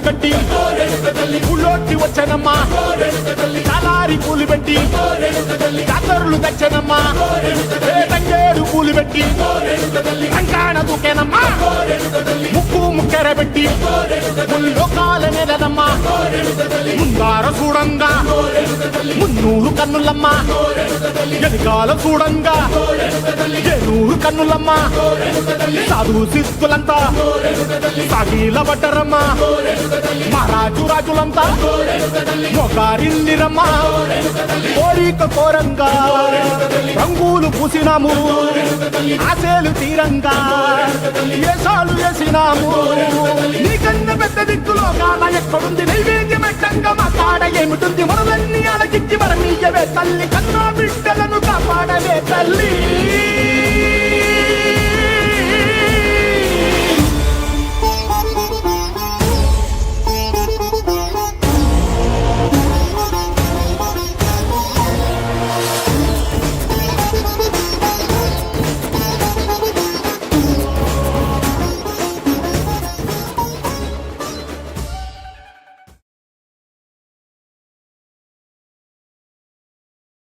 కట్టి ఊళ్ళోకి వచ్చానమ్మా తలారి పూలు పెట్టి జాతరులు తెచ్చానమ్మా తంగేడు పూలు పెట్టి కంకాణ దూకేనమ్మా ముక్కు ముక్కెర పెట్టి ముల్లోకాల నెలదమ్మా ముందార చూడంగా మున్నూరు కన్నులమ్మా ఎదికాల చూడంగా ఏనూరు కన్నులమ్మా సాధు శిస్తులంతా సాగిల పడ్డరమ్మా మహారాజు రాజులంతా మొగారిల్లిరమ్మా కోరిక కోరంగా రంగులు పూసినాము ఆశలు తీరంగా ఏసాలు వేసినాము నీకన్నా పెద్ద దిక్కులో కాన ఎక్కడుంది నైవేద్యం ఎట్టంగా మా కాడ ఏమిటుంది మనలన్నీ అలకిచ్చి మరమీయవే తల్లి కన్నా బిడ్డలను కాపాడవే తల్లి